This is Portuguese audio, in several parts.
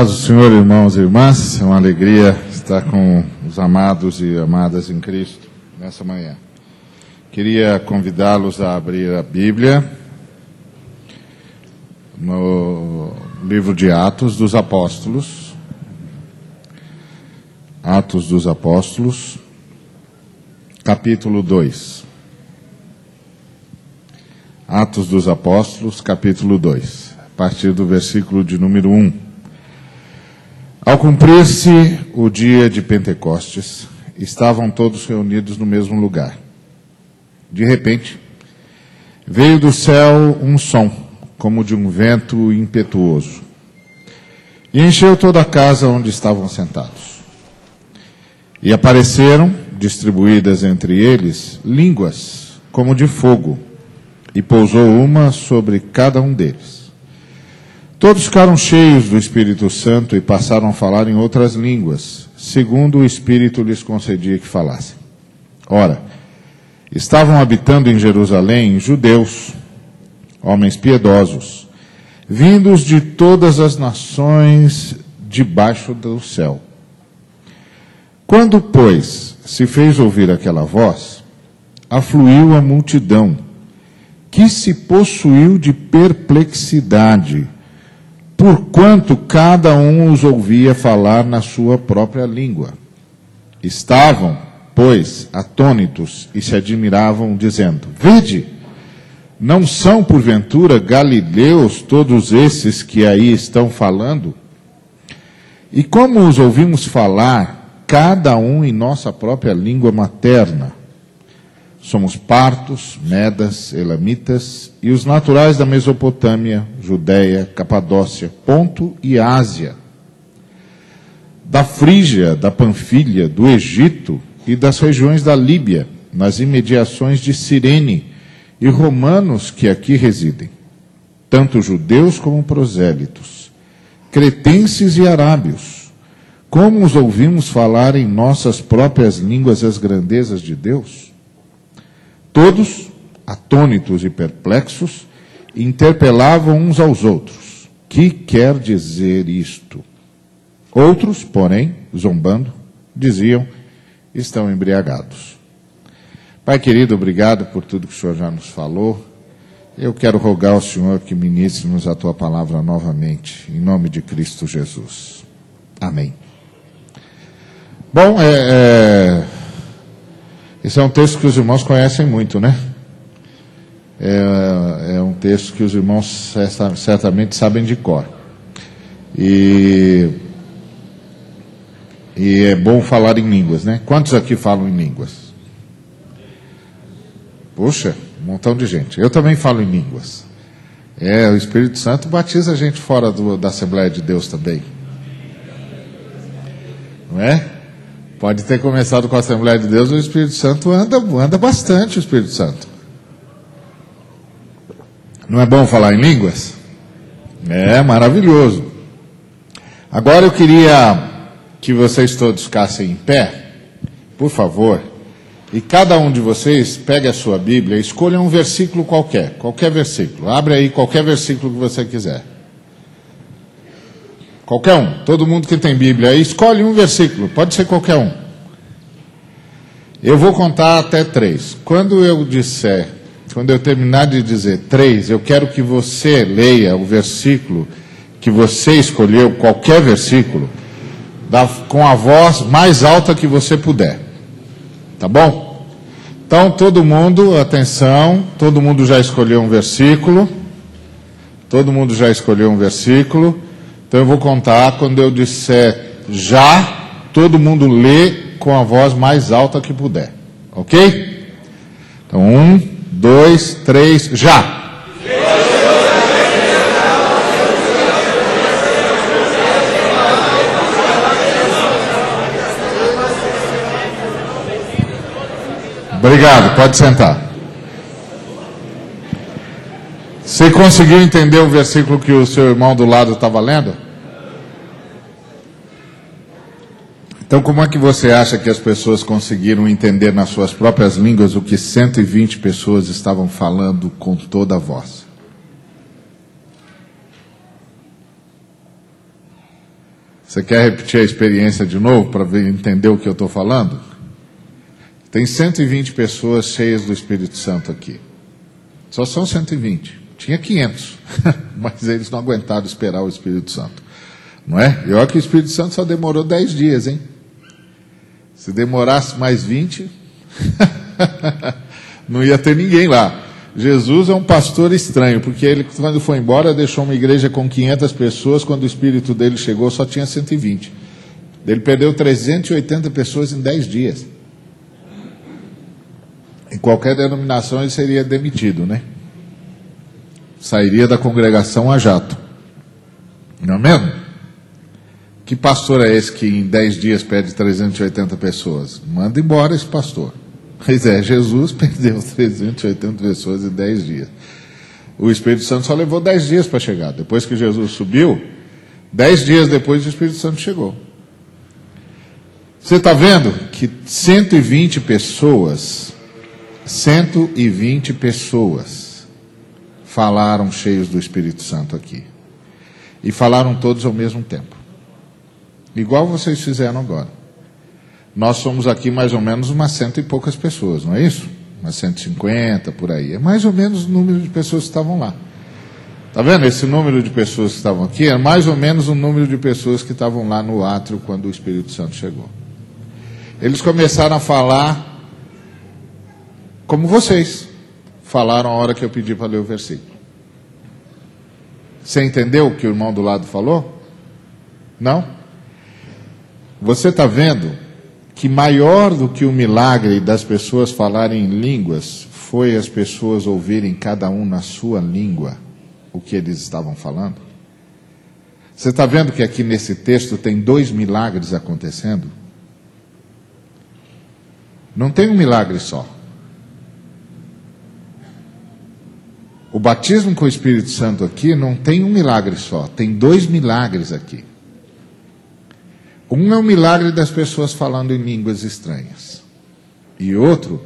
Paz do Senhor, irmãos e irmãs, é uma alegria estar com os amados e amadas em Cristo nessa manhã. Queria convidá-los a abrir a Bíblia no livro de Atos dos Apóstolos. Atos dos Apóstolos, capítulo 2. Atos dos Apóstolos, capítulo 2, a partir do versículo de número 1. Ao cumprir-se o dia de Pentecostes, estavam todos reunidos no mesmo lugar. De repente, veio do céu um som, como de um vento impetuoso, e encheu toda a casa onde estavam sentados. E apareceram, distribuídas entre eles, línguas como de fogo, e pousou uma sobre cada um deles. Todos ficaram cheios do Espírito Santo e passaram a falar em outras línguas, segundo o Espírito lhes concedia que falassem. Ora, estavam habitando em Jerusalém judeus, homens piedosos, vindos de todas as nações debaixo do céu. Quando, pois, se fez ouvir aquela voz, afluiu a multidão, que se possuiu de perplexidade, porquanto cada um os ouvia falar na sua própria língua. Estavam, pois, atônitos e se admiravam, dizendo: Vede, não são porventura galileus todos esses que aí estão falando? E como os ouvimos falar, cada um em nossa própria língua materna? Somos partos, medas, elamitas e os naturais da Mesopotâmia, Judéia, Capadócia, Ponto e Ásia, da Frígia, da Panfilha, do Egito e das regiões da Líbia, nas imediações de Cirene, e romanos que aqui residem, tanto judeus como prosélitos, cretenses e arábios. Como os ouvimos falar em nossas próprias línguas as grandezas de Deus? Todos, atônitos e perplexos, interpelavam uns aos outros: que quer dizer isto? Outros, porém, zombando, diziam: estão embriagados. Pai querido, obrigado por tudo que o Senhor já nos falou. Eu quero rogar ao Senhor que ministre-nos a Tua palavra novamente, em nome de Cristo Jesus. Amém. Bom, esse é um texto que os irmãos conhecem muito, né? É um texto que os irmãos certamente sabem de cor. E é bom falar em línguas, né? Quantos aqui falam em línguas? Puxa, um montão de gente. Eu também falo em línguas. O Espírito Santo batiza a gente fora da Assembleia de Deus também. Não é? Pode ter começado com a Assembleia de Deus, o Espírito Santo anda bastante, o Espírito Santo. Não é bom falar em línguas? É maravilhoso. Agora eu queria que vocês todos ficassem em pé, por favor, e cada um de vocês pegue a sua Bíblia e escolha um versículo qualquer versículo. Abre aí qualquer versículo que você quiser. Qualquer um, todo mundo que tem Bíblia aí, escolhe um versículo, pode ser qualquer um. Eu vou contar até 3. Quando eu terminar de dizer 3, eu quero que você leia o versículo que você escolheu, qualquer versículo, com a voz mais alta que você puder. Tá bom? Então, todo mundo, atenção, todo mundo já escolheu um versículo. Então eu vou contar, quando eu disser já, todo mundo lê com a voz mais alta que puder. Ok? Então 1, 2, 3, já! Obrigado, pode sentar. Você conseguiu entender o versículo que o seu irmão do lado estava lendo? Então, como é que você acha que as pessoas conseguiram entender nas suas próprias línguas o que 120 pessoas estavam falando com toda a voz? Você quer repetir a experiência de novo para entender o que eu estou falando? Tem 120 pessoas cheias do Espírito Santo aqui. Só são 120. Tinha 500, mas eles não aguentaram esperar o Espírito Santo. Não é? E olha que o Espírito Santo só demorou 10 dias, hein? Se demorasse mais 20, não ia ter ninguém lá. Jesus é um pastor estranho, porque ele, quando foi embora, deixou uma igreja com 500 pessoas, quando o Espírito dele chegou, só tinha 120. Ele perdeu 380 pessoas em 10 dias. Em qualquer denominação ele seria demitido, né? Sairia da congregação a jato. Não é mesmo? Que pastor é esse que em 10 dias perde 380 pessoas? Manda embora esse pastor. Pois é, Jesus perdeu 380 pessoas em 10 dias. O Espírito Santo só levou 10 dias para chegar. Depois que Jesus subiu, 10 dias depois o Espírito Santo chegou. Você está vendo que 120 pessoas falaram cheios do Espírito Santo aqui. E falaram todos ao mesmo tempo. Igual vocês fizeram agora. Nós somos aqui mais ou menos umas 100 e poucas pessoas, não é isso? Umas 150, por aí. É mais ou menos o número de pessoas que estavam lá. Está vendo? Esse número de pessoas que estavam aqui é mais ou menos o número de pessoas que estavam lá no átrio quando o Espírito Santo chegou. Eles começaram a falar como vocês falaram a hora que eu pedi para ler o versículo. Você entendeu o que o irmão do lado falou? Não? Você está vendo que maior do que o milagre das pessoas falarem em línguas foi as pessoas ouvirem cada um na sua língua o que eles estavam falando? Você está vendo que aqui nesse texto tem 2 milagres acontecendo? Não tem um milagre só. O batismo com o Espírito Santo aqui não tem um milagre só, tem 2 milagres aqui. Um é o milagre das pessoas falando em línguas estranhas. E outro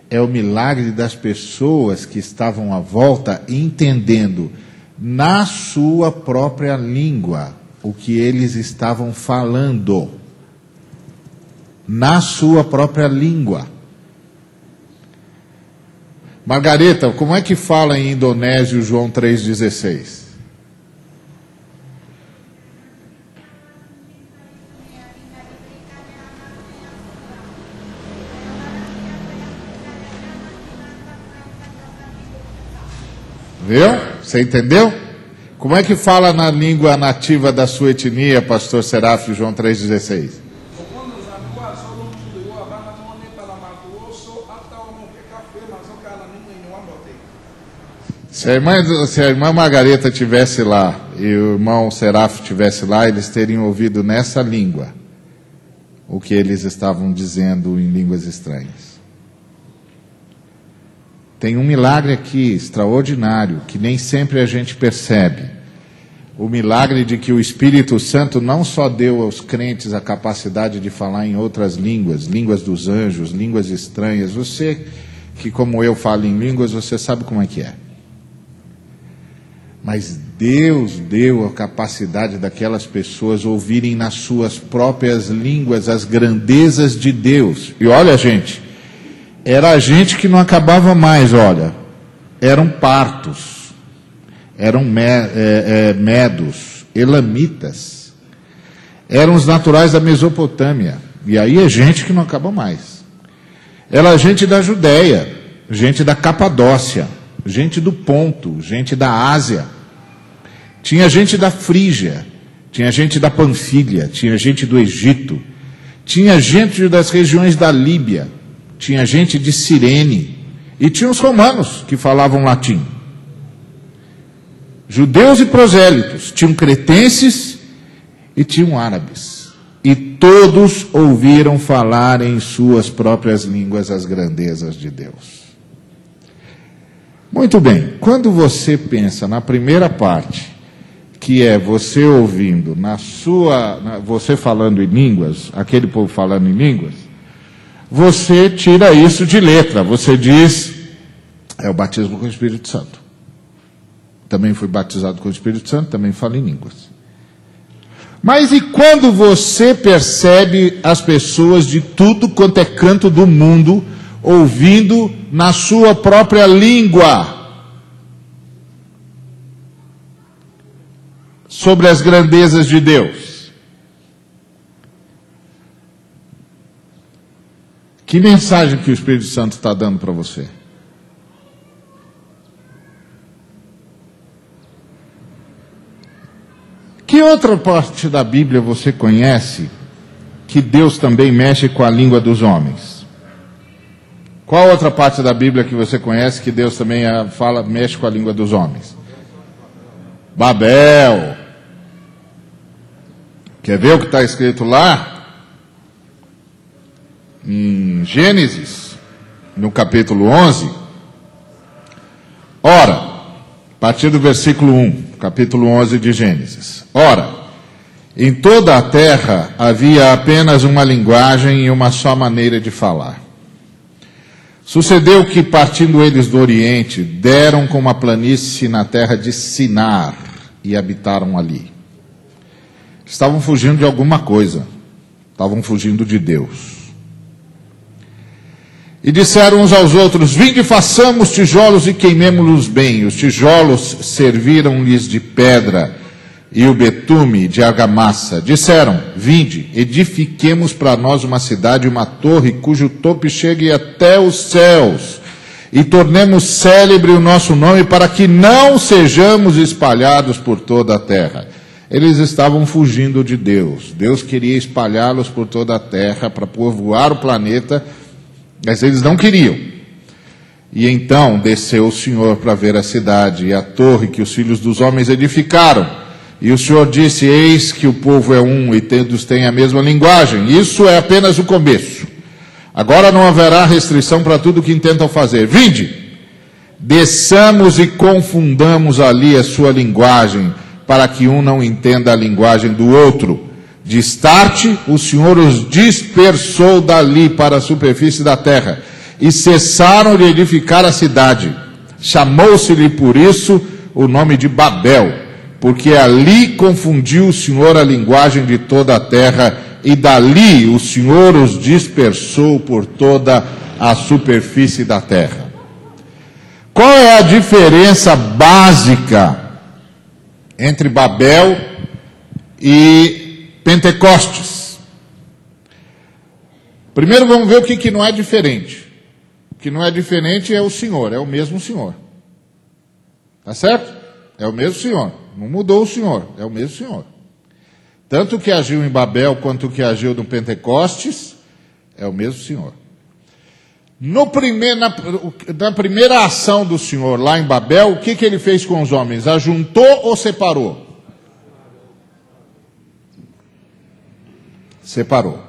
é o milagre das pessoas que estavam à volta entendendo na sua própria língua o que eles estavam falando. Na sua própria língua. Margareta, como é que fala em indonésio João 3,16? Viu? Você entendeu? Como é que fala na língua nativa da sua etnia, pastor Serafio, João 3,16? Se a irmã Margareta estivesse lá e o irmão Serafio estivesse lá, eles teriam ouvido nessa língua o que eles estavam dizendo em línguas estranhas. Tem um milagre aqui extraordinário, que nem sempre a gente percebe. O milagre de que o Espírito Santo não só deu aos crentes a capacidade de falar em outras línguas, línguas dos anjos, línguas estranhas. Você, que como eu falo em línguas, você sabe como é que é. Mas Deus deu a capacidade daquelas pessoas ouvirem nas suas próprias línguas as grandezas de Deus. E olha, gente, era gente que não acabava mais, olha. Eram partos, eram medos, elamitas. Eram os naturais da Mesopotâmia. E aí é gente que não acaba mais. Era gente da Judéia, gente da Capadócia, gente do Ponto, gente da Ásia. Tinha gente da Frígia, tinha gente da Panfilha, tinha gente do Egito, tinha gente das regiões da Líbia, tinha gente de Cirene, e tinha os romanos que falavam latim. Judeus e prosélitos, tinham cretenses e tinham árabes. E todos ouviram falar em suas próprias línguas as grandezas de Deus. Muito bem, quando você pensa na primeira parte, que é você ouvindo você falando em línguas, aquele povo falando em línguas, você tira isso de letra, você diz, é o batismo com o Espírito Santo. Também fui batizado com o Espírito Santo, também falo em línguas. Mas e quando você percebe as pessoas de tudo quanto é canto do mundo ouvindo na sua própria língua sobre as grandezas de Deus? Que mensagem que o Espírito Santo está dando para você? Que outra parte da Bíblia você conhece que Deus também mexe com a língua dos homens? Qual outra parte da Bíblia que você conhece que Deus também mexe com a língua dos homens? Babel. Quer ver o que está escrito lá? Em Gênesis, no capítulo 11. Ora, a partir do versículo 1, capítulo 11 de Gênesis. Ora, em toda a terra havia apenas uma linguagem e uma só maneira de falar. Sucedeu que, partindo eles do Oriente, deram com uma planície na terra de Sinar e habitaram ali. Estavam fugindo de alguma coisa, estavam fugindo de Deus. E disseram uns aos outros: vinde, façamos tijolos e queimemo-los bem. Os tijolos serviram-lhes de pedra e o betume de argamassa. Disseram: vinde, edifiquemos para nós uma cidade, uma torre, cujo topo chegue até os céus, e tornemos célebre o nosso nome, para que não sejamos espalhados por toda a terra. Eles estavam fugindo de Deus. Deus queria espalhá-los por toda a terra para povoar o planeta, mas eles não queriam. E então desceu o Senhor para ver a cidade e a torre que os filhos dos homens edificaram. E o Senhor disse: eis que o povo é um e todos têm a mesma linguagem. Isso é apenas o começo. Agora não haverá restrição para tudo que intentam fazer. Vinde, desçamos e confundamos ali a sua linguagem, para que um não entenda a linguagem do outro. De starte, o Senhor os dispersou dali para a superfície da terra, e cessaram de edificar a cidade. Chamou-se-lhe por isso o nome de Babel, porque ali confundiu o Senhor a linguagem de toda a terra, e dali o Senhor os dispersou por toda a superfície da terra. Qual é a diferença básica entre Babel e Pentecostes? Primeiro vamos ver o que não é diferente. O que não é diferente é o Senhor, é o mesmo Senhor. Tá certo? É o mesmo Senhor. Não mudou o Senhor, é o mesmo Senhor. Tanto que agiu em Babel quanto que agiu no Pentecostes, é o mesmo Senhor. Na primeira ação do Senhor lá em Babel, o que ele fez com os homens? Ajuntou ou separou? Separou.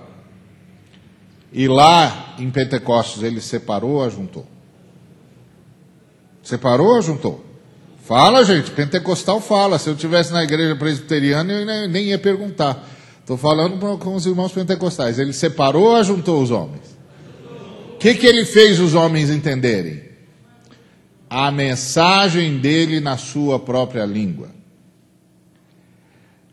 E lá em Pentecostes ele separou ou ajuntou? Separou ou ajuntou? Fala, gente, pentecostal fala. Se eu estivesse na igreja presbiteriana, eu nem ia perguntar. Estou falando com os irmãos pentecostais. Ele separou ou ajuntou os homens? O que ele fez os homens entenderem? A mensagem dele na sua própria língua.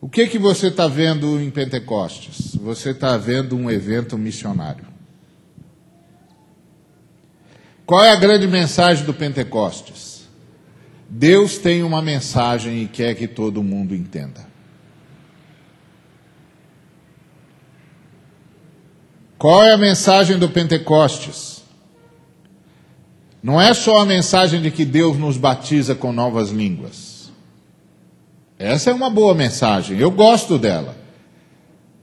O que você está vendo em Pentecostes? Você está vendo um evento missionário. Qual é a grande mensagem do Pentecostes? Deus tem uma mensagem e quer que todo mundo entenda. Qual é a mensagem do Pentecostes? Não é só a mensagem de que Deus nos batiza com novas línguas. Essa é uma boa mensagem, eu gosto dela.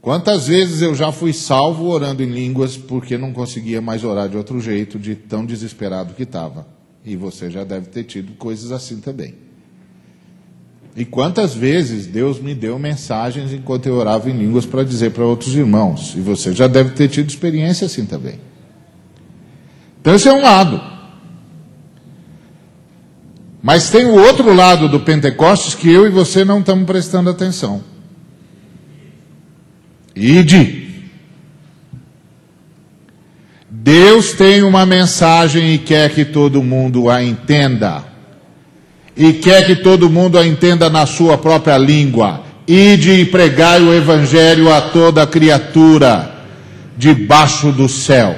Quantas vezes eu já fui salvo orando em línguas porque não conseguia mais orar de outro jeito, de tão desesperado que estava. E você já deve ter tido coisas assim também. E quantas vezes Deus me deu mensagens enquanto eu orava em línguas para dizer para outros irmãos. E você já deve ter tido experiência assim também. Então esse é um lado. Mas tem o outro lado do Pentecostes que eu e você não estamos prestando atenção. Ide. Deus tem uma mensagem e quer que todo mundo a entenda. E quer que todo mundo a entenda na sua própria língua. ide e pregai o evangelho a toda criatura debaixo do céu.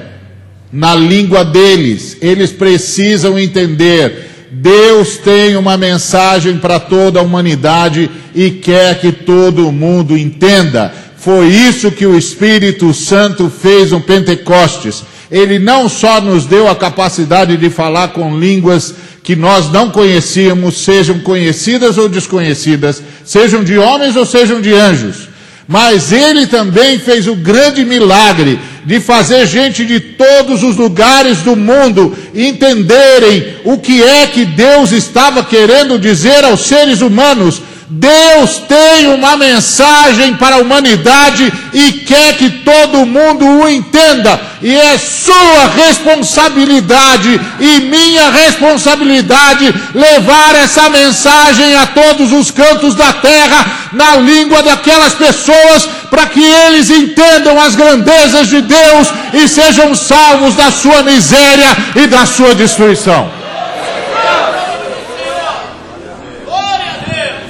Na língua deles, eles precisam entender, Deus tem uma mensagem para toda a humanidade e quer que todo mundo entenda. Foi isso que o Espírito Santo fez no Pentecostes. Ele não só nos deu a capacidade de falar com línguas que nós não conhecíamos, sejam conhecidas ou desconhecidas, sejam de homens ou sejam de anjos, mas ele também fez o grande milagre de fazer gente de todos os lugares do mundo entenderem o que é que Deus estava querendo dizer aos seres humanos. Deus tem uma mensagem para a humanidade e quer que todo mundo o entenda, e é sua responsabilidade e minha responsabilidade levar essa mensagem a todos os cantos da terra, na língua daquelas pessoas, para que eles entendam as grandezas de Deus e sejam salvos da sua miséria e da sua destruição.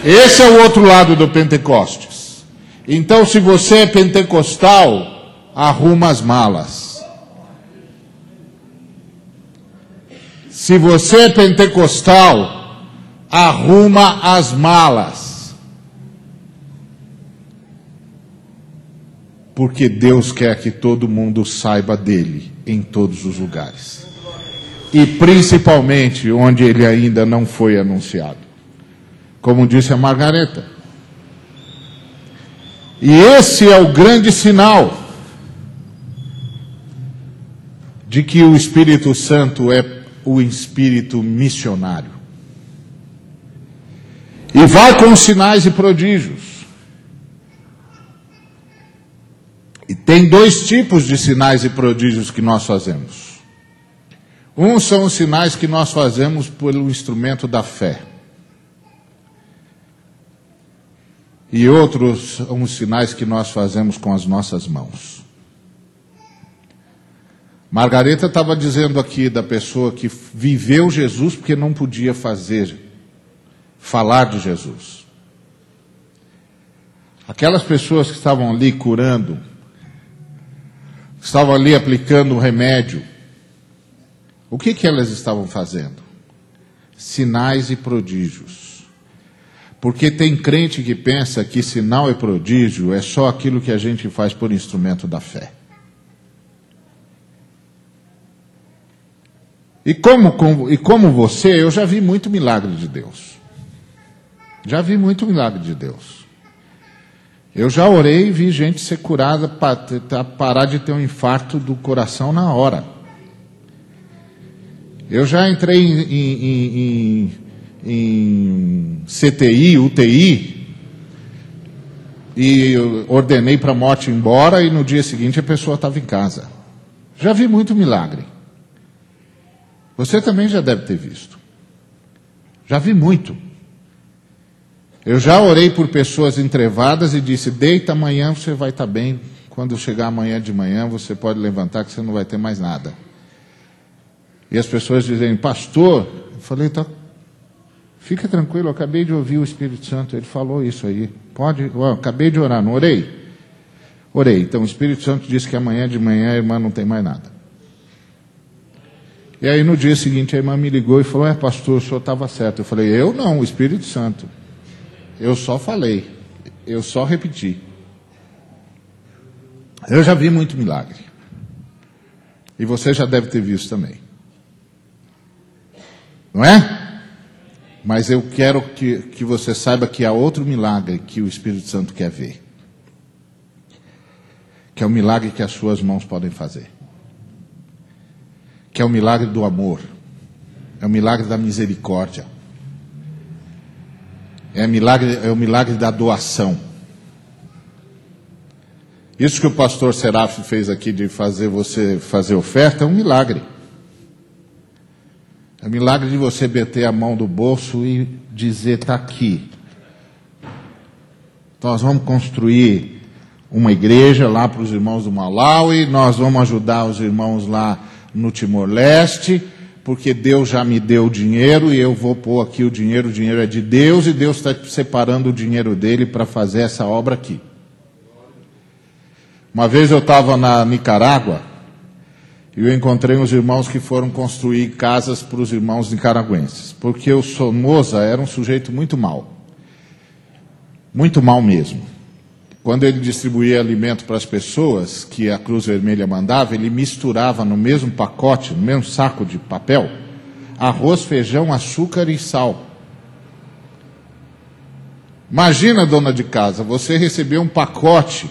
Esse é o outro lado do Pentecostes. Então, se você é pentecostal, arruma as malas. Se você é pentecostal, arruma as malas. Porque Deus quer que todo mundo saiba dele em todos os lugares. E principalmente onde ele ainda não foi anunciado. Como disse a Margareta. E esse é o grande sinal de que o Espírito Santo é o Espírito missionário. E vai com sinais e prodígios. E tem dois tipos de sinais e prodígios que nós fazemos. Um são os sinais que nós fazemos pelo instrumento da fé. E outros são os sinais que nós fazemos com as nossas mãos. Margareta estava dizendo aqui da pessoa que viveu Jesus porque não podia falar de Jesus. Aquelas pessoas que estavam ali curando, que estavam ali aplicando o remédio, o que elas estavam fazendo? Sinais e prodígios. Porque tem crente que pensa que sinal e prodígio é só aquilo que a gente faz por instrumento da fé. E como você, eu já vi muito milagre de Deus. Já vi muito milagre de Deus. Eu já orei e vi gente ser curada para parar de ter um infarto do coração na hora. Eu já entrei em CTI, UTI, e ordenei para a morte ir embora, e no dia seguinte a pessoa estava em casa. Já vi muito milagre. Você também já deve ter visto. Já vi muito. Eu já orei por pessoas entrevadas e disse, deita, amanhã você vai estar bem, quando chegar amanhã de manhã você pode levantar que você não vai ter mais nada. E as pessoas dizem, pastor, eu falei, tá, fica tranquilo, eu acabei de ouvir o Espírito Santo, ele falou isso aí. Acabei de orar, não orei? Orei. Então o Espírito Santo disse que amanhã de manhã a irmã não tem mais nada. E aí no dia seguinte a irmã me ligou e falou, pastor, o senhor estava certo. Eu falei, eu não, o Espírito Santo. Eu só falei, eu só repeti. Eu já vi muito milagre. E você já deve ter visto também. Não é? Mas eu quero que você saiba que há outro milagre que o Espírito Santo quer ver. Que é o milagre que as suas mãos podem fazer. Que é o milagre do amor. É o milagre da misericórdia. É o milagre da doação. Isso que o pastor Serafim fez aqui de fazer você fazer oferta é um milagre. É o milagre de você meter a mão do bolso e dizer, está aqui. Nós vamos construir uma igreja lá para os irmãos do Malawi, nós vamos ajudar os irmãos lá no Timor-Leste, porque Deus já me deu o dinheiro e eu vou pôr aqui o dinheiro é de Deus e Deus está separando o dinheiro dele para fazer essa obra aqui. Uma vez eu estava na Nicarágua e eu encontrei uns irmãos que foram construir casas para os irmãos nicaragüenses, porque o Somoza era um sujeito muito mau mesmo. Quando ele distribuía alimento para as pessoas que a Cruz Vermelha mandava, ele misturava no mesmo pacote, no mesmo saco de papel, arroz, feijão, açúcar e sal. Imagina, dona de casa, você receber um pacote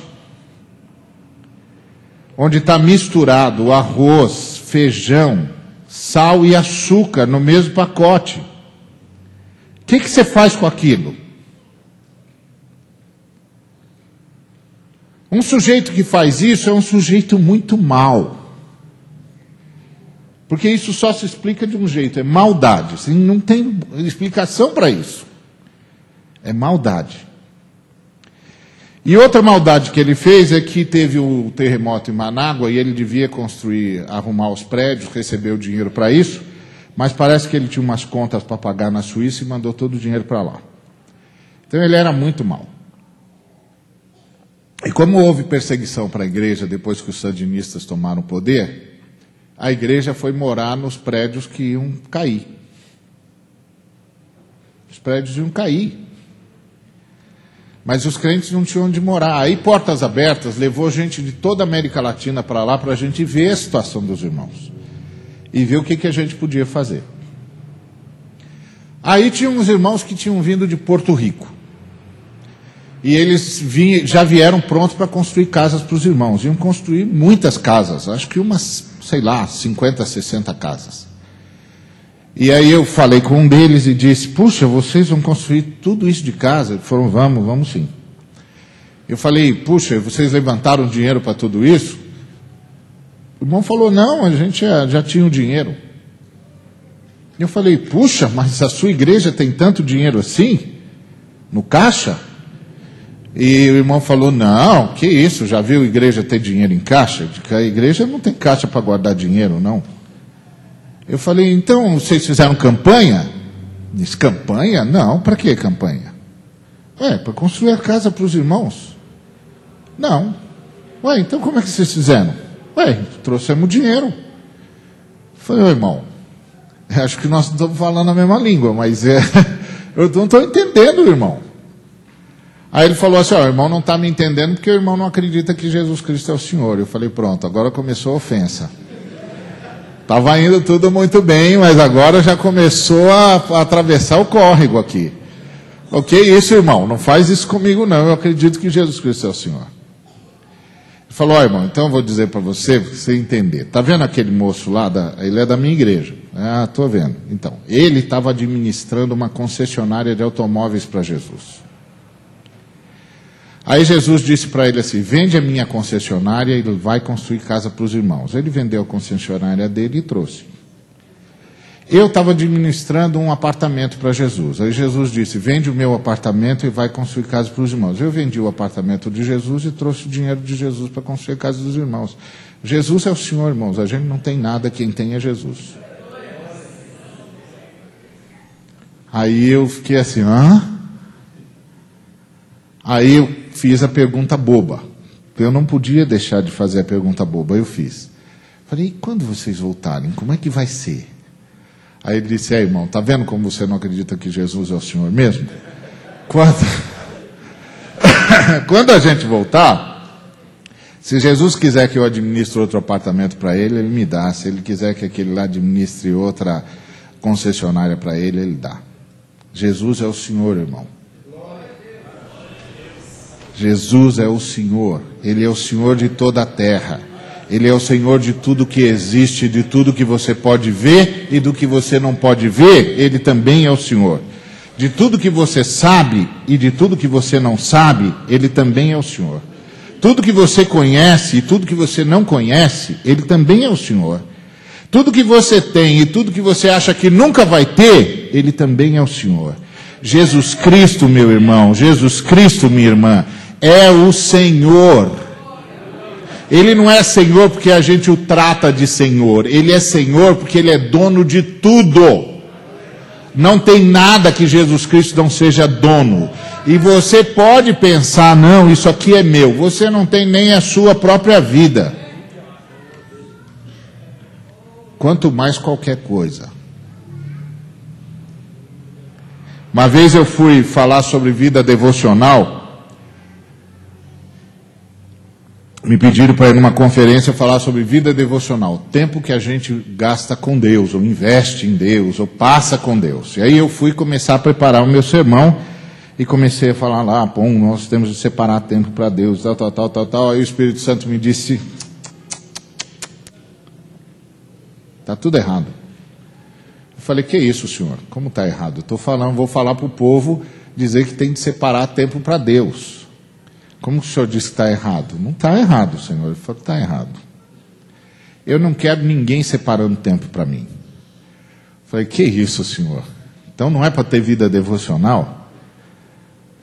onde está misturado o arroz, feijão, sal e açúcar no mesmo pacote. O que você faz com aquilo? Um sujeito que faz isso é um sujeito muito mau. Porque isso só se explica de um jeito, é maldade. Não tem explicação para isso. É maldade. E outra maldade que ele fez é que teve o terremoto em Manágua e ele devia arrumar os prédios, recebeu dinheiro para isso, mas parece que ele tinha umas contas para pagar na Suíça e mandou todo o dinheiro para lá. Então ele era muito mau. E como houve perseguição para a igreja depois que os sandinistas tomaram o poder, a igreja foi morar nos prédios que iam cair. Os prédios iam cair. Mas os crentes não tinham onde morar. Aí Portas Abertas levou gente de toda a América Latina para lá para a gente ver a situação dos irmãos. E ver o que a gente podia fazer. Aí tinha uns irmãos que tinham vindo de Porto Rico. E eles já vieram prontos para construir casas para os irmãos. Iam construir muitas casas, acho que umas, 50, 60 casas. E aí eu falei com um deles e disse, puxa, vocês vão construir tudo isso de casa? Eles falaram, vamos sim. Eu falei, puxa, vocês levantaram dinheiro para tudo isso? O irmão falou, não, a gente já tinha o dinheiro. Eu falei, puxa, mas a sua igreja tem tanto dinheiro assim? No caixa? E o irmão falou, não, que isso, já viu a igreja ter dinheiro em caixa? A igreja não tem caixa para guardar dinheiro, não. Eu falei, então, vocês fizeram campanha? Disse, campanha? Não, para que campanha? Para construir a casa para os irmãos. Não. Então como é que vocês fizeram? Trouxemos dinheiro. Eu falei, irmão, acho que nós não estamos falando a mesma língua, mas eu não estou entendendo, irmão. Aí ele falou assim, o irmão não está me entendendo porque o irmão não acredita que Jesus Cristo é o Senhor. Eu falei, pronto, agora começou a ofensa. Estava indo tudo muito bem, mas agora já começou a atravessar o córrego aqui. Ok, isso, irmão, não faz isso comigo não, eu acredito que Jesus Cristo é o Senhor. Ele falou, irmão, então eu vou dizer para você entender. Está vendo aquele moço lá, ele é da minha igreja. Estou vendo. Então, ele estava administrando uma concessionária de automóveis para Jesus. Aí Jesus disse para ele assim, vende a minha concessionária e ele vai construir casa para os irmãos. Ele vendeu a concessionária dele e trouxe. Eu estava administrando um apartamento para Jesus. Aí Jesus disse, vende o meu apartamento e vai construir casa para os irmãos. Eu vendi o apartamento de Jesus e trouxe o dinheiro de Jesus para construir a casa dos irmãos. Jesus é o Senhor, irmãos. A gente não tem nada, quem tem é Jesus. Aí eu fiquei assim, Aí eu fiz a pergunta boba. Eu não podia deixar de fazer a pergunta boba, eu fiz. Falei, e quando vocês voltarem, como é que vai ser? Aí ele disse, irmão, tá vendo como você não acredita que Jesus é o Senhor mesmo? Quando a gente voltar, se Jesus quiser que eu administre outro apartamento para ele, ele me dá. Se ele quiser que aquele lá administre outra concessionária para ele, ele dá. Jesus é o Senhor, irmão. Jesus é o Senhor, Ele é o Senhor de toda a terra, Ele é o Senhor de tudo que existe, de tudo que você pode ver e do que você não pode ver, Ele também é o Senhor. De tudo que você sabe e de tudo que você não sabe, Ele também é o Senhor. Tudo que você conhece e tudo que você não conhece, Ele também é o Senhor. Tudo que você tem e tudo que você acha que nunca vai ter, Ele também é o Senhor. Jesus Cristo, meu irmão, Jesus Cristo, minha irmã, é o Senhor. Ele não é Senhor porque a gente o trata de Senhor. Ele é Senhor porque Ele é dono de tudo. Não tem nada que Jesus Cristo não seja dono. E você pode pensar, não, isso aqui é meu. Você não tem nem a sua própria vida. Quanto mais qualquer coisa. Uma vez eu fui falar sobre vida devocional. Me pediram para ir numa conferência falar sobre vida devocional. O tempo que a gente gasta com Deus, ou investe em Deus, ou passa com Deus. E aí eu fui começar a preparar o meu sermão e comecei a falar lá, pô, nós temos de separar tempo para Deus, tal. Aí o Espírito Santo me disse, está tudo errado. Eu falei, que isso, senhor? Como está errado? Vou falar para o povo dizer que tem de separar tempo para Deus. Como o senhor disse que está errado? Não está errado, senhor. Ele falou que está errado. Eu não quero ninguém separando tempo para mim. Eu falei, que isso, senhor? Então não é para ter vida devocional?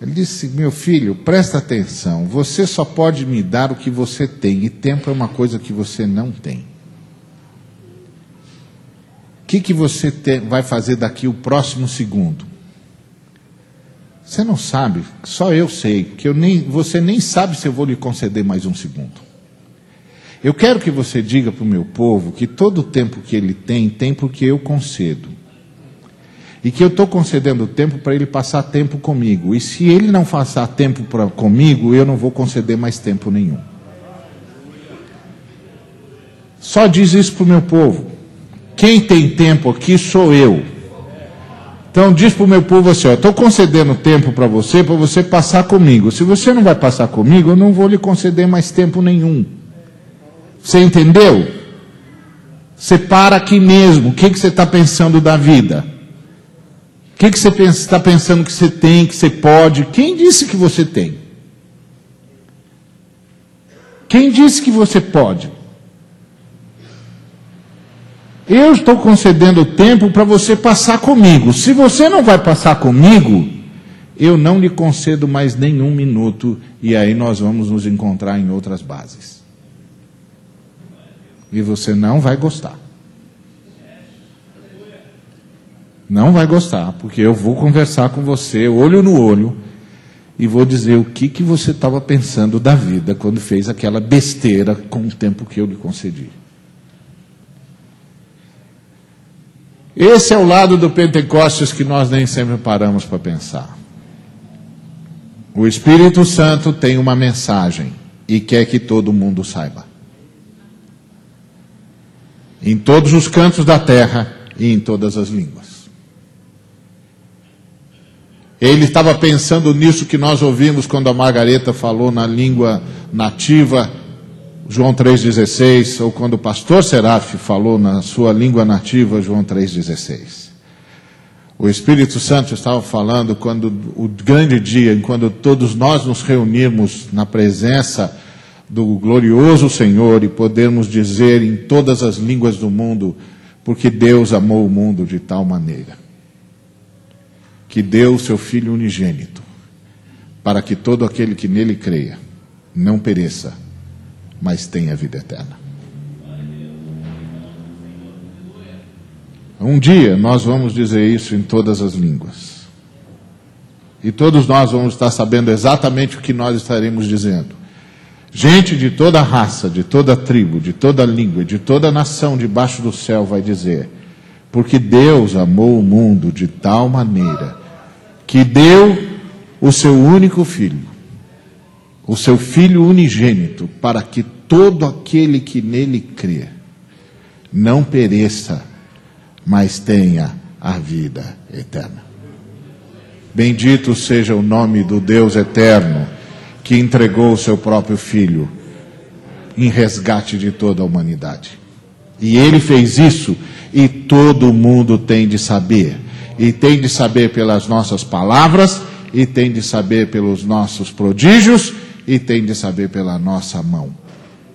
Ele disse, meu filho, presta atenção. Você só pode me dar o que você tem. E tempo é uma coisa que você não tem. O que você vai fazer daqui o próximo segundo? Você não sabe, só eu sei, que você nem sabe se eu vou lhe conceder mais um segundo. Eu quero que você diga para o meu povo que todo o tempo que ele tem porque eu concedo. E que eu estou concedendo tempo para ele passar tempo comigo. E se ele não passar tempo comigo, eu não vou conceder mais tempo nenhum. Só diz isso para o meu povo. Quem tem tempo aqui sou eu. Então diz para o meu povo assim, estou concedendo tempo para você passar comigo. Se você não vai passar comigo, eu não vou lhe conceder mais tempo nenhum. Você entendeu? Você para aqui mesmo. O que você está pensando da vida? O que você está pensando que você tem, que você pode? Quem disse que você tem? Quem disse que você pode? Eu estou concedendo tempo para você passar comigo. Se você não vai passar comigo, eu não lhe concedo mais nenhum minuto. E aí nós vamos nos encontrar em outras bases. E você não vai gostar. Não vai gostar, porque eu vou conversar com você, olho no olho, e vou dizer o que você estava pensando da vida quando fez aquela besteira com o tempo que eu lhe concedi. Esse é o lado do Pentecostes que nós nem sempre paramos para pensar. O Espírito Santo tem uma mensagem e quer que todo mundo saiba. Em todos os cantos da terra e em todas as línguas. Ele estava pensando nisso que nós ouvimos quando a Margareta falou na língua nativa, João 3,16, ou quando o pastor Seraf falou na sua língua nativa, João 3,16. O Espírito Santo estava falando quando o grande dia, quando todos nós nos reunirmos na presença do glorioso Senhor e podermos dizer em todas as línguas do mundo, porque Deus amou o mundo de tal maneira, que deu o seu Filho unigênito, para que todo aquele que nele creia não pereça, mas tenha vida eterna. Um dia nós vamos dizer isso em todas as línguas. E todos nós vamos estar sabendo exatamente o que nós estaremos dizendo. Gente de toda raça, de toda tribo, de toda língua, de toda nação debaixo do céu vai dizer, porque Deus amou o mundo de tal maneira que deu o seu único filho, o seu Filho unigênito, para que todo aquele que nele crê não pereça, mas tenha a vida eterna. Bendito seja o nome do Deus eterno, que entregou o seu próprio Filho em resgate de toda a humanidade. E ele fez isso, e todo mundo tem de saber. E tem de saber pelas nossas palavras, e tem de saber pelos nossos prodígios, e tem de saber pela nossa mão,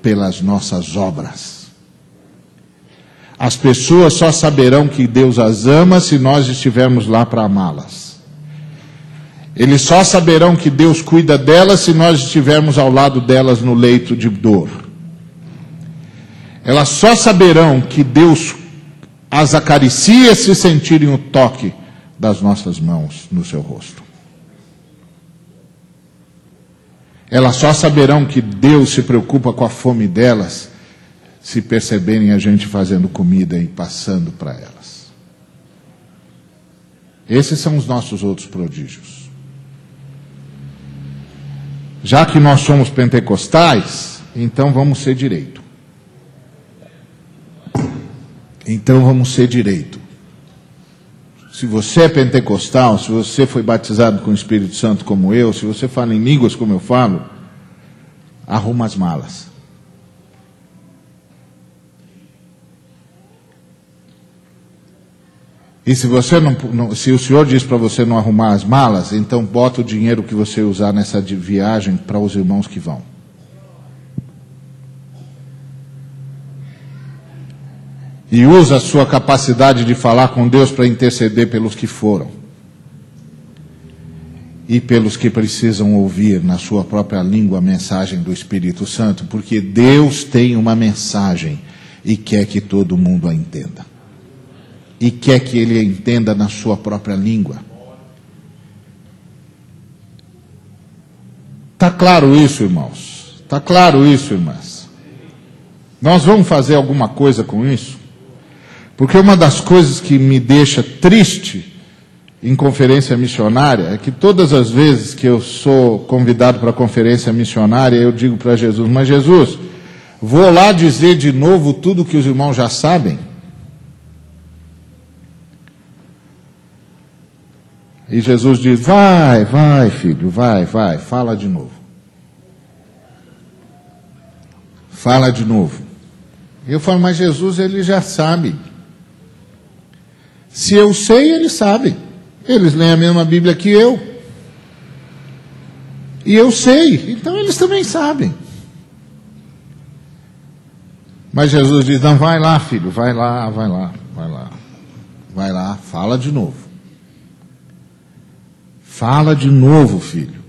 pelas nossas obras. As pessoas só saberão que Deus as ama se nós estivermos lá para amá-las. Eles só saberão que Deus cuida delas se nós estivermos ao lado delas no leito de dor. Elas só saberão que Deus as acaricia se sentirem o toque das nossas mãos no seu rosto. Elas só saberão que Deus se preocupa com a fome delas se perceberem a gente fazendo comida e passando para elas. Esses são os nossos outros prodígios. Já que nós somos pentecostais, então vamos ser direito. Então vamos ser direito. Se você é pentecostal, se você foi batizado com o Espírito Santo como eu, se você fala em línguas como eu falo, arruma as malas. E se se o Senhor diz para você não arrumar as malas, então bota o dinheiro que você usar nessa viagem para os irmãos que vão. E usa a sua capacidade de falar com Deus para interceder pelos que foram. E pelos que precisam ouvir na sua própria língua a mensagem do Espírito Santo, porque Deus tem uma mensagem e quer que todo mundo a entenda. E quer que ele a entenda na sua própria língua. Está claro isso, irmãos? Está claro isso, irmãs? Nós vamos fazer alguma coisa com isso? Porque uma das coisas que me deixa triste em conferência missionária é que todas as vezes que eu sou convidado para conferência missionária, eu digo para Jesus, mas Jesus, vou lá dizer de novo tudo que os irmãos já sabem? E Jesus diz, vai filho, vai, fala de novo. Fala de novo. E eu falo, mas Jesus, ele já sabe. Se eu sei, eles sabem. Eles leem a mesma Bíblia que eu. E eu sei, então eles também sabem. Mas Jesus diz, não, vai lá filho, vai lá, fala de novo. Fala de novo, filho.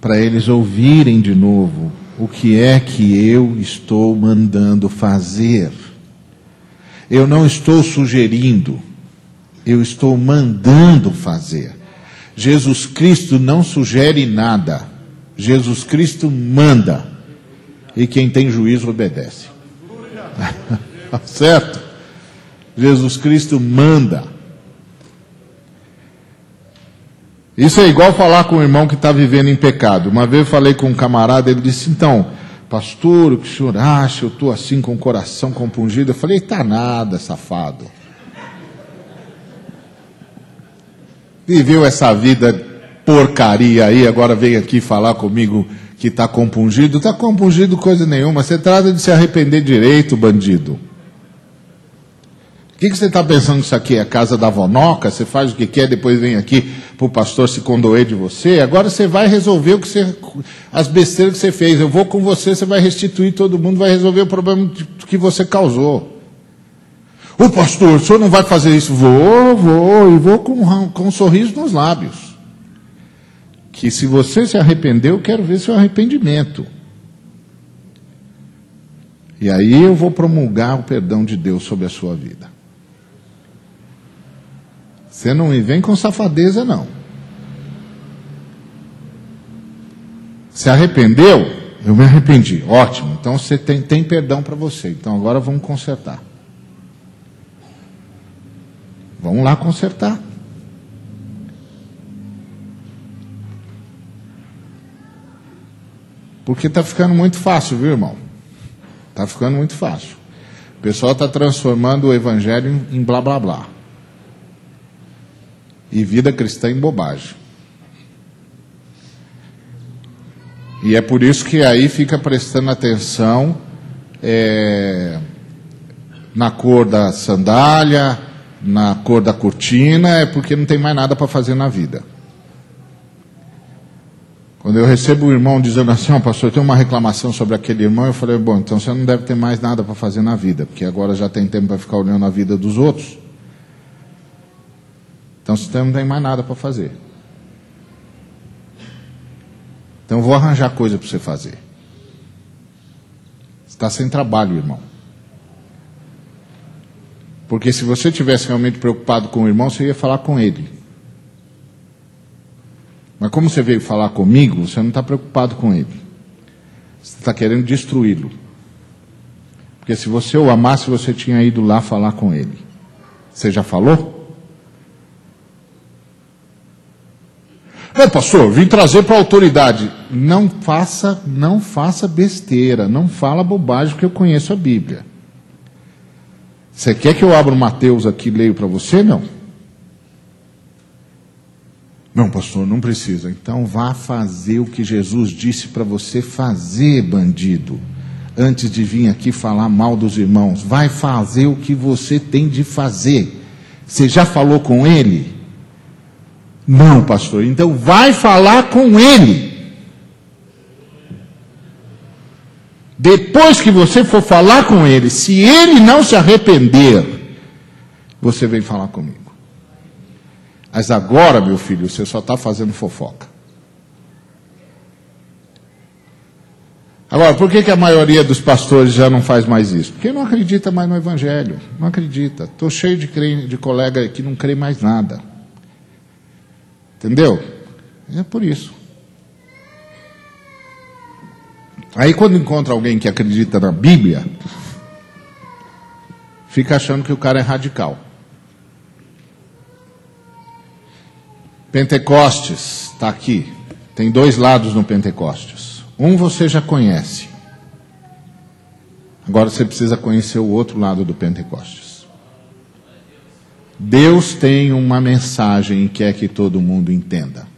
Para eles ouvirem de novo o que é que eu estou mandando fazer. Eu não estou sugerindo, eu estou mandando fazer. Jesus Cristo não sugere nada. Jesus Cristo manda. E quem tem juízo obedece. Certo? Jesus Cristo manda. Isso é igual falar com um irmão que está vivendo em pecado. Uma vez eu falei com um camarada, ele disse, então, pastor, o que o senhor acha? Eu estou assim com o coração compungido. Eu falei, tá nada, safado. Viveu essa vida porcaria aí, agora vem aqui falar comigo que está compungido. Está compungido coisa nenhuma. Você trata de se arrepender direito, bandido. O que você está pensando que isso aqui é a casa da vonoca? Você faz o que quer, depois vem aqui para o pastor se condoer de você. Agora você vai resolver as besteiras que você fez. Eu vou com você, você vai restituir todo mundo, vai resolver o problema que você causou. Ô pastor, o senhor não vai fazer isso? Vou com um sorriso nos lábios. Que se você se arrependeu, eu quero ver seu arrependimento. E aí eu vou promulgar o perdão de Deus sobre a sua vida. Você não me vem com safadeza, não. Se arrependeu? Eu me arrependi. Ótimo. Então você tem perdão para você. Então agora vamos consertar. Vamos lá consertar. Porque está ficando muito fácil, viu, irmão? Está ficando muito fácil. O pessoal está transformando o evangelho em blá blá blá. E vida cristã em bobagem. E é por isso que aí fica prestando atenção na cor da sandália, na cor da cortina, é porque não tem mais nada para fazer na vida. Quando eu recebo um irmão dizendo assim, pastor, eu tenho uma reclamação sobre aquele irmão, eu falei, bom, então você não deve ter mais nada para fazer na vida, porque agora já tem tempo para ficar olhando a vida dos outros. Então você não tem mais nada para fazer. Então eu vou arranjar coisa para você fazer. Você está sem trabalho, irmão. Porque se você estivesse realmente preocupado com o irmão, você ia falar com ele. Mas como você veio falar comigo, você não está preocupado com ele. Você está querendo destruí-lo. Porque se você o amasse, você tinha ido lá falar com ele. Você já falou? Não, pastor, vim trazer para a autoridade. Não faça besteira, não fala bobagem, porque eu conheço a Bíblia. Você quer que eu abra o Mateus aqui e leio para você? Não. Não, pastor, não precisa. Então vá fazer o que Jesus disse para você fazer, bandido. Antes de vir aqui falar mal dos irmãos. Vai fazer o que você tem de fazer. Você já falou com ele? Não, pastor. Então vai falar com ele. Depois que você for falar com ele, se ele não se arrepender, você vem falar comigo. Mas agora, meu filho, você só está fazendo fofoca. Agora, por que a maioria dos pastores já não faz mais isso? Porque não acredita mais no Evangelho. Não acredita. Estou cheio de colega que não crê mais nada. Entendeu? É por isso. Aí quando encontra alguém que acredita na Bíblia, fica achando que o cara é radical. Pentecostes, está aqui. Tem dois lados no Pentecostes. Um você já conhece. Agora você precisa conhecer o outro lado do Pentecostes. Deus tem uma mensagem que quer que todo mundo entenda.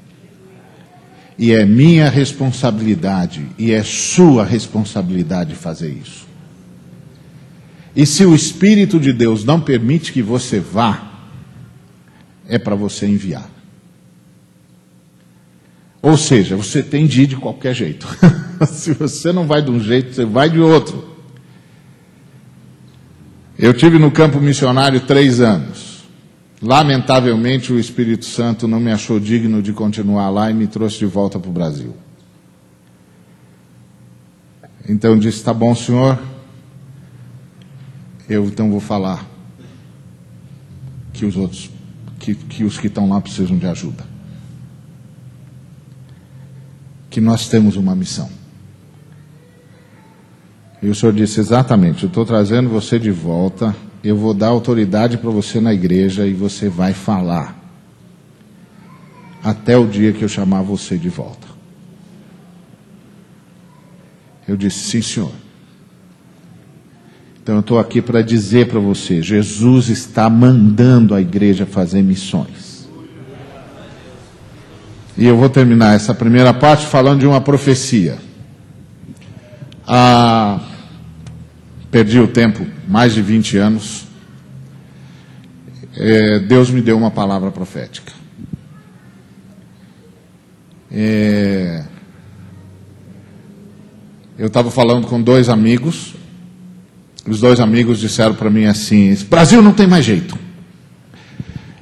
E é minha responsabilidade, e é sua responsabilidade fazer isso. E se o Espírito de Deus não permite que você vá, é para você enviar. Ou seja, você tem de ir de qualquer jeito. Se você não vai de um jeito, você vai de outro. Eu tive no campo missionário 3 anos. Lamentavelmente, o Espírito Santo não me achou digno de continuar lá e me trouxe de volta para o Brasil. Então eu disse, tá bom, senhor, eu então vou falar que os outros, que os que estão lá precisam de ajuda. Que nós temos uma missão. E o senhor disse, exatamente, eu estou trazendo você de volta. Eu vou dar autoridade para você na igreja e você vai falar até o dia que eu chamar você de volta. Eu disse, sim, senhor. Então eu estou aqui para dizer para você, Jesus está mandando a igreja fazer missões. E eu vou terminar essa primeira parte falando de uma profecia. Perdi o tempo, mais de 20 anos, Deus me deu uma palavra profética. Eu estava falando com 2 amigos, os 2 amigos disseram para mim assim, Brasil não tem mais jeito.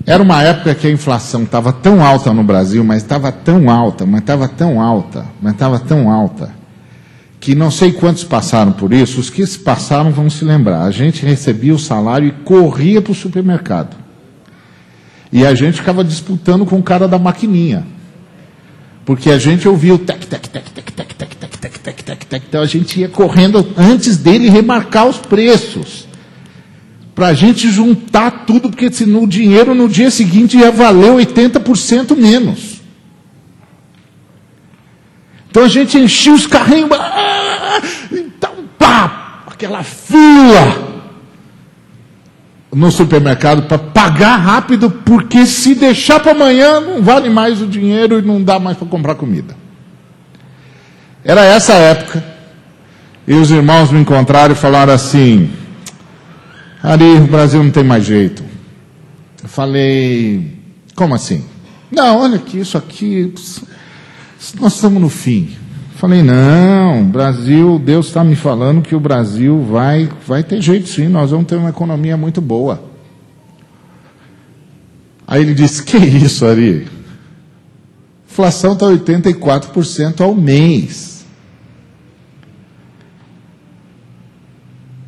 Era uma época que a inflação estava tão alta no Brasil, mas estava tão alta, que não sei quantos passaram por isso, os que se passaram vão se lembrar. A gente recebia o salário e corria para o supermercado. E a gente ficava disputando com o cara da maquininha. Porque a gente ouvia o tec, tec, tec, tec, tec, tec, tec, tec, tec, tec, tec. Então a gente ia correndo antes dele remarcar os preços. Para a gente juntar tudo, porque senão o dinheiro no dia seguinte ia valer 80% menos. Então a gente enchia os carrinhos, então pá, aquela fila no supermercado para pagar rápido, porque se deixar para amanhã não vale mais o dinheiro e não dá mais para comprar comida. Era essa época, e os irmãos me encontraram e falaram assim, Ari, o Brasil não tem mais jeito. Eu falei, como assim? Não, olha aqui, isso aqui... Nós estamos no fim. Falei, não, Brasil, Deus está me falando que o Brasil vai ter jeito sim, nós vamos ter uma economia muito boa. Aí ele disse, que isso, Ari? Inflação está 84% ao mês.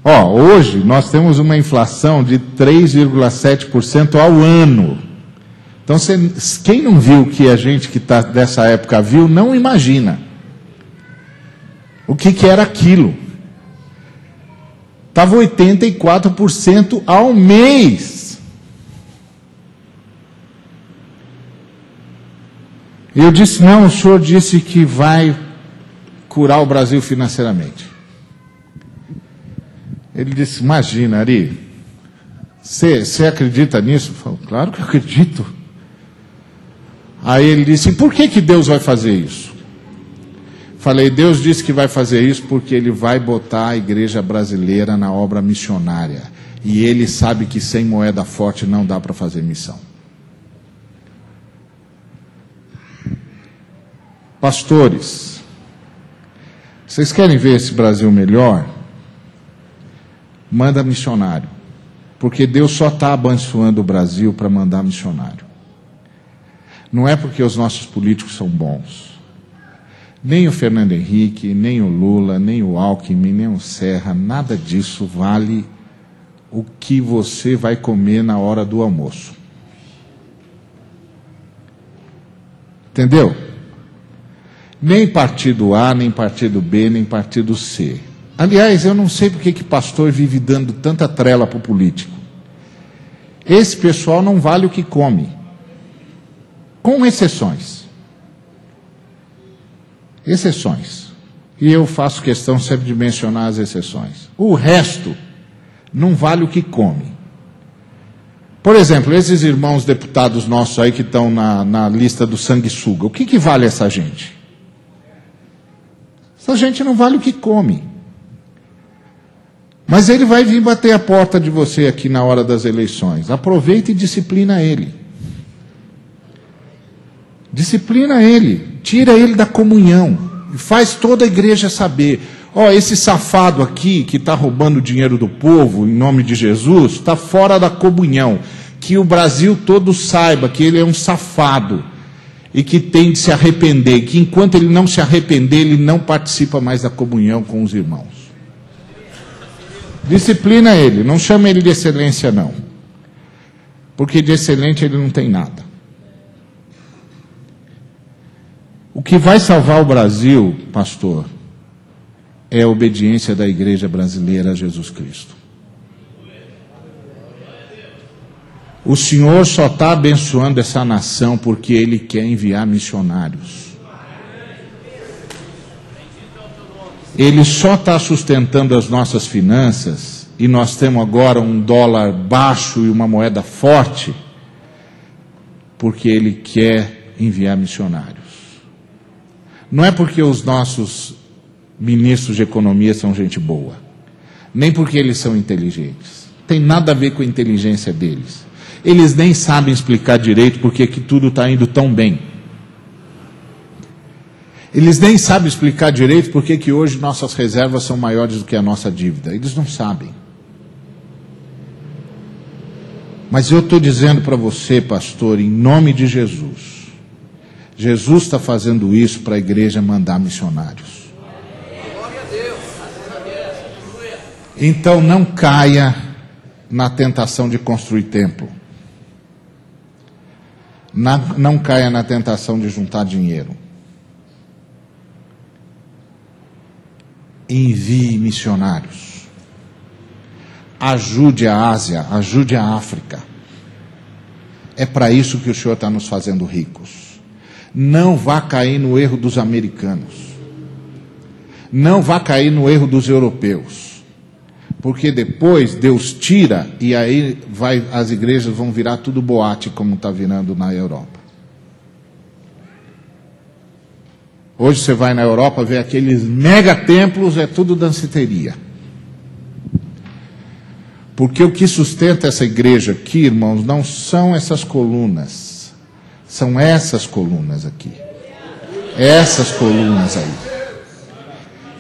Hoje nós temos uma inflação de 3,7% ao ano. Então, quem não viu o que a gente que está dessa época viu, não imagina o que era aquilo. Estava 84% ao mês. Eu disse, não, o senhor disse que vai curar o Brasil financeiramente. Ele disse, imagina, Ari, você acredita nisso? Eu falei, claro que eu acredito. Aí ele disse, por que Deus vai fazer isso? Falei, Deus disse que vai fazer isso porque Ele vai botar a igreja brasileira na obra missionária. E Ele sabe que sem moeda forte não dá para fazer missão. Pastores, vocês querem ver esse Brasil melhor? Manda missionário. Porque Deus só está abençoando o Brasil para mandar missionário. Não é porque os nossos políticos são bons. Nem o Fernando Henrique, nem o Lula, nem o Alckmin, nem o Serra, nada disso vale o que você vai comer na hora do almoço. Entendeu? Nem partido A, nem partido B, nem partido C. Aliás, eu não sei porque que pastor vive dando tanta trela para o político. Esse pessoal não vale o que come. Com exceções. Exceções. E eu faço questão sempre de mencionar as exceções. O resto não vale o que come. Por exemplo, esses irmãos deputados nossos aí que estão na lista do sanguessuga, o que vale essa gente? Essa gente não vale o que come. Mas ele vai vir bater a porta de você aqui na hora das eleições. Aproveita e disciplina ele. Disciplina ele. Tira ele da comunhão. E faz toda a igreja saber. Esse safado aqui que está roubando o dinheiro do povo, em nome de Jesus, está fora da comunhão. Que o Brasil todo saiba que ele é um safado. E que tem de se arrepender. Que enquanto ele não se arrepender, ele não participa mais da comunhão com os irmãos. Disciplina ele, não chama ele de excelência não. Porque de excelente ele não tem nada. O que vai salvar o Brasil, pastor, é a obediência da igreja brasileira a Jesus Cristo. O Senhor só está abençoando essa nação porque Ele quer enviar missionários. Ele só está sustentando as nossas finanças, e nós temos agora um dólar baixo e uma moeda forte, porque Ele quer enviar missionários. Não é porque os nossos ministros de economia são gente boa, nem porque eles são inteligentes. Tem nada a ver com a inteligência deles. Eles nem sabem explicar direito porque que tudo está indo tão bem. Eles nem sabem explicar direito porque que hoje nossas reservas são maiores do que a nossa dívida. Eles não sabem. Mas eu estou dizendo para você, pastor, em nome de Jesus. Jesus está fazendo isso para a igreja mandar missionários. Então não caia na tentação de construir templo. Não caia na tentação de juntar dinheiro. Envie missionários. Ajude a Ásia, ajude a África. É para isso que o Senhor está nos fazendo ricos. Não vá cair no erro dos americanos. Não vá cair no erro dos europeus. Porque depois Deus tira e aí as igrejas vão virar tudo boate como está virando na Europa. Hoje você vai na Europa ver aqueles megatemplos, é tudo danceteria. Porque o que sustenta essa igreja aqui, irmãos, não são essas colunas. São essas colunas aqui. Essas colunas aí.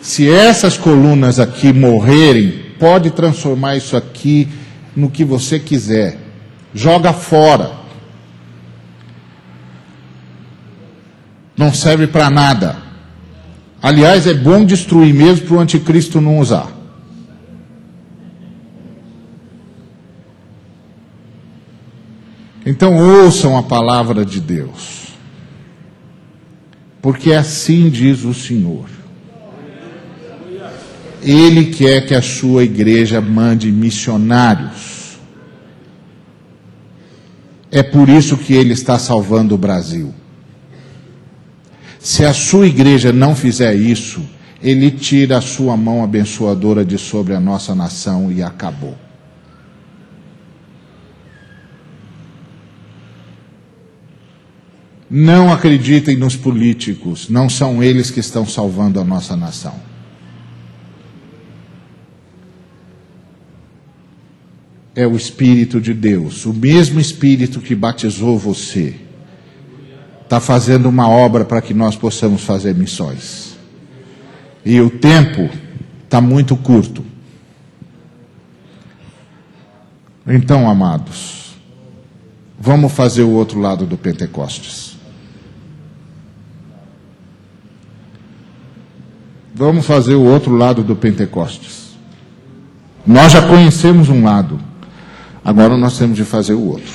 Se essas colunas aqui morrerem, pode transformar isso aqui no que você quiser. Joga fora. Não serve para nada. Aliás, é bom destruir mesmo para o anticristo não usar. Então ouçam a palavra de Deus, porque assim diz o Senhor. Ele quer que a sua igreja mande missionários. É por isso que Ele está salvando o Brasil. Se a sua igreja não fizer isso, Ele tira a sua mão abençoadora de sobre a nossa nação e acabou. Não acreditem nos políticos, não são eles que estão salvando a nossa nação. É o Espírito de Deus, o mesmo Espírito que batizou você, está fazendo uma obra para que nós possamos fazer missões. E o tempo está muito curto. Então, amados, vamos fazer o outro lado do Pentecostes. Vamos fazer o outro lado do Pentecostes. Nós já conhecemos um lado. Agora nós temos de fazer o outro.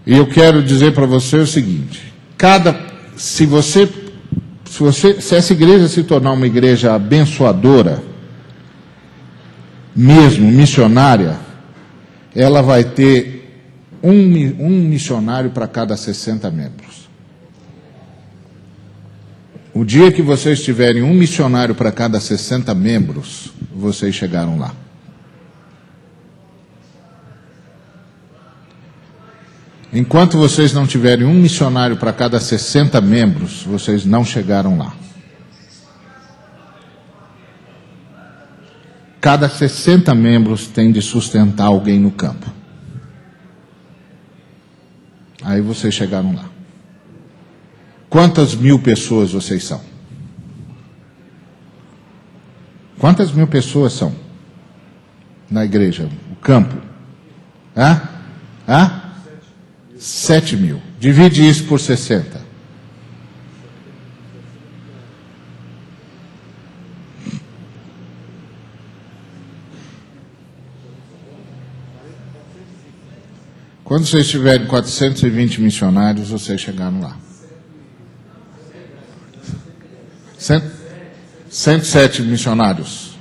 E eu quero dizer para você o seguinte: se essa igreja se tornar uma igreja abençoadora, mesmo missionária, ela vai ter um missionário para cada 60 membros. O dia que vocês tiverem um missionário para cada 60 membros, vocês chegaram lá. Enquanto vocês não tiverem um missionário para cada 60 membros, vocês não chegaram lá. Cada 60 membros tem de sustentar alguém no campo. Aí vocês chegaram lá. Quantas mil pessoas vocês são? Quantas mil pessoas são na igreja? O campo? 7 mil. Divide isso por 60. Quando vocês tiverem 420 missionários, vocês chegaram lá. 107 missionários.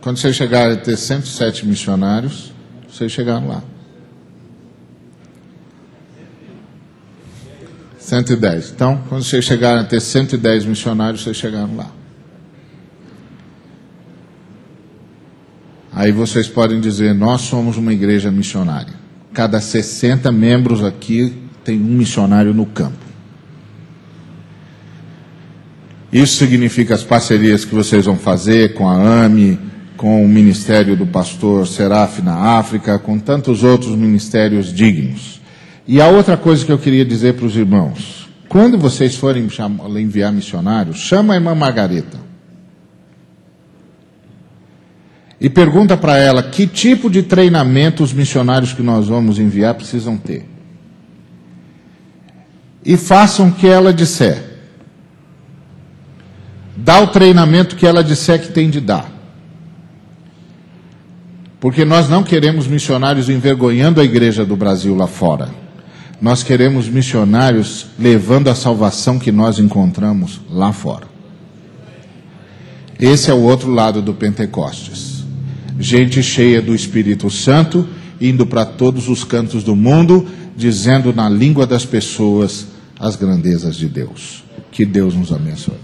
Quando vocês chegarem a ter 107 missionários, vocês chegaram lá. 110. Então, quando vocês chegarem a ter 110 missionários, vocês chegaram lá. Aí vocês podem dizer: nós somos uma igreja missionária. Cada 60 membros aqui tem um missionário no campo. Isso significa as parcerias que vocês vão fazer com a AME, com o ministério do pastor Seraf na África, com tantos outros ministérios dignos. E a outra coisa que eu queria dizer para os irmãos: quando vocês forem enviar missionários, chama a irmã Margareta. E pergunta para ela que tipo de treinamento os missionários que nós vamos enviar precisam ter. E façam o que ela disser. Dá o treinamento que ela disser que tem de dar. Porque nós não queremos missionários envergonhando a igreja do Brasil lá fora. Nós queremos missionários levando a salvação que nós encontramos lá fora. Esse é o outro lado do Pentecostes. Gente cheia do Espírito Santo, indo para todos os cantos do mundo, dizendo na língua das pessoas as grandezas de Deus. Que Deus nos abençoe.